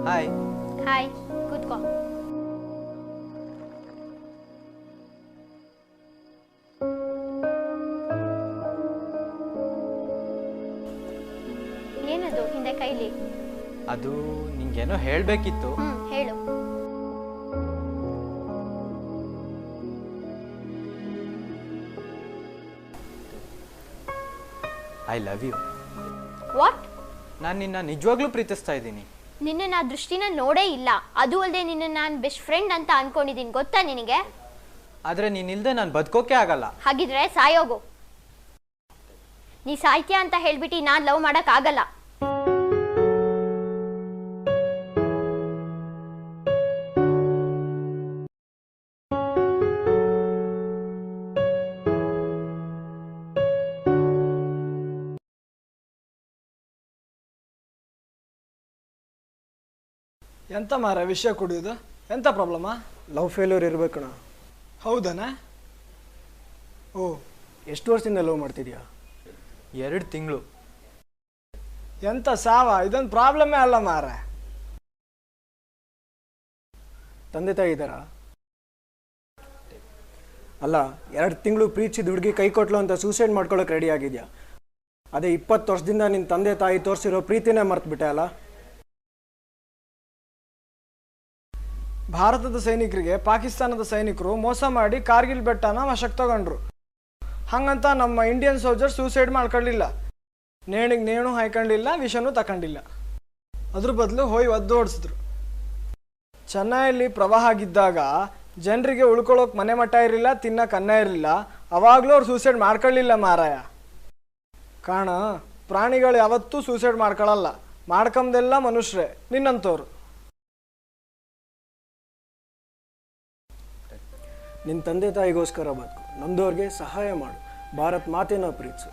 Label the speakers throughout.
Speaker 1: Hi.
Speaker 2: Hi, ಕೂತ್ಕೋ. ಏನದು ಹಿಂದೆ ಕೈಲಿ?
Speaker 1: ಅದು ನಿಂಗೇನೋ ಹೇಳಬೇಕಿತ್ತು.
Speaker 2: ಹೇಳು.
Speaker 1: I love you.
Speaker 2: ವಾಟ್?
Speaker 1: ನಾನು ನಿನ್ನ ನಿಜವಾಗ್ಲೂ ಪ್ರೀತಿಸ್ತಾ ಇದ್ದೀನಿ.
Speaker 2: ನಿನ್ನ ಆ ದೃಷ್ಟಿನ ನೋಡೇ ಇಲ್ಲ. ಅದು ಅಲ್ಲದೆ ನಿನ್ನ ನಾನು ಬೆಸ್ಟ್ ಫ್ರೆಂಡ್ ಅಂತ ಅನ್ಕೊಂಡಿದ್ದೀನಿ, ಗೊತ್ತಾ ನಿನಗೆ?
Speaker 1: ಆದರೆ ನೀನಿಲ್ಲದೆ ನಾನು ಬದುಕೋಕೆ ಆಗಲ್ಲ.
Speaker 2: ಹಾಗಿದ್ರೆ ಸಾಯೋಗು. ನೀ ಸಾಯ್ತೀಯ ಅಂತ ಹೇಳ್ಬಿಟ್ಟು ನಾನು ಲವ್ ಮಾಡೋಕ್ಕಾಗಲ್ಲ.
Speaker 3: ಎಂತ ಮಾರ ವಿಷಯ ಕುಡಿಯೋದು? ಎಂತ ಪ್ರಾಬ್ಲಮಾ?
Speaker 4: Love failure ಇರಬೇಕಣ.
Speaker 3: ಹೌದನ? ಓ,
Speaker 4: ಎಷ್ಟು ವರ್ಷದಿಂದ ಲವ್ ಮಾಡ್ತಿದ್ಯಾ?
Speaker 1: 2 ತಿಂಗಳು.
Speaker 3: ಎಂತ ಸಾವ, ಇದೊಂದು ಪ್ರಾಬ್ಲಮೇ ಅಲ್ಲ ಮಾರ.
Speaker 4: ತಂದೆ ತಾಯಿ ಇದ್ದಾರಾ? ಅಲ್ಲ, 2 ತಿಂಗಳು ಪ್ರೀತಿಸಿದ ಹುಡುಗಿ ಕೈ ಕೊಟ್ಲು ಅಂತ ಸೂಸೈಡ್ ಮಾಡ್ಕೊಳ್ಳೋಕೆ ರೆಡಿ ಆಗಿದ್ಯಾ? ಅದೇ 20 ವರ್ಷದಿಂದ ನಿನ್ನ ತಂದೆ ತಾಯಿ ತೋರಿಸಿರೋ ಪ್ರೀತಿನೇ ಮರ್ತ್ಬಿಟ್ಟೆ ಅಲ್ಲ?
Speaker 3: ಭಾರತದ ಸೈನಿಕರಿಗೆ ಪಾಕಿಸ್ತಾನದ ಸೈನಿಕರು ಮೋಸ ಮಾಡಿ ಕಾರ್ಗಿಲ್ ಬೆಟ್ಟನ ವಶಕ್ಕೆ ತಗೊಂಡ್ರು. ಹಂಗಂತ ನಮ್ಮ ಇಂಡಿಯನ್ ಸೋಲ್ಜರ್ ಸೂಸೈಡ್ ಮಾಡ್ಕೊಳ್ಳಿಲ್ಲ. ನೇಣಿಗೆ ನೇಣು ಹಾಯ್ಕೊಂಡಿಲ್ಲ, ವಿಷನೂ ತಗೊಂಡಿಲ್ಲ. ಅದ್ರ ಬದಲು ಹೋಯ್ ಒದ್ದೋಡಿಸಿದ್ರು. ಚೆನ್ನೈಯಲ್ಲಿ ಪ್ರವಾಹ ಆಗಿದ್ದಾಗ ಜನರಿಗೆ ಉಳ್ಕೊಳ್ಳೋಕೆ ಮನೆ ಮಠ ಇರಲಿಲ್ಲ, ತಿನ್ನಕ್ಕೆ ಅನ್ನ ಇರಲಿಲ್ಲ. ಅವಾಗಲೂ ಅವ್ರು ಸೂಸೈಡ್ ಮಾಡ್ಕೊಳ್ಳಿಲ್ಲ ಮಾರಾಯ. ಕಾರಣ ಪ್ರಾಣಿಗಳು ಯಾವತ್ತೂ ಸೂಸೈಡ್ ಮಾಡ್ಕೊಳ್ಳಲ್ಲ, ಮಾಡ್ಕೊಂಬದೆಲ್ಲ ಮನುಷ್ಯರೇ, ನಿನ್ನಂಥವ್ರು.
Speaker 4: ನಿನ್ನ ತಂದೆ ತಾಯಿಗೋಸ್ಕರ ಬದುಕು, ನೊಂದವ್ರಿಗೆ ಸಹಾಯ ಮಾಡು, ಭಾರತ್ ಮಾತೆನ ಪ್ರೀತಿಸು.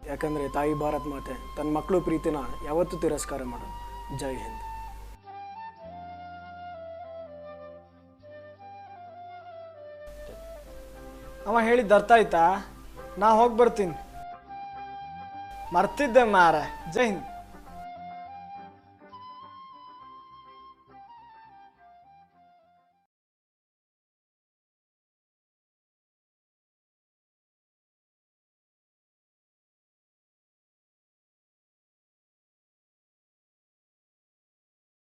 Speaker 4: ಯಾಕಂದರೆ ತಾಯಿ ಭಾರತ್ ಮಾತೆ ತನ್ನ ಮಕ್ಕಳು ಪ್ರೀತಿನ ಯಾವತ್ತೂ ತಿರಸ್ಕಾರ ಮಾಡೋದು. ಜೈ ಹಿಂದ್.
Speaker 3: ಅವ ಹೇಳಿದ್ದು ಅರ್ಥ ಆಯ್ತಾ? ನಾ ಹೋಗಿ ಬರ್ತೀನಿ. ಮರ್ತಿದ್ದೆ ಮಾರ. ಜೈ ಹಿಂದ್.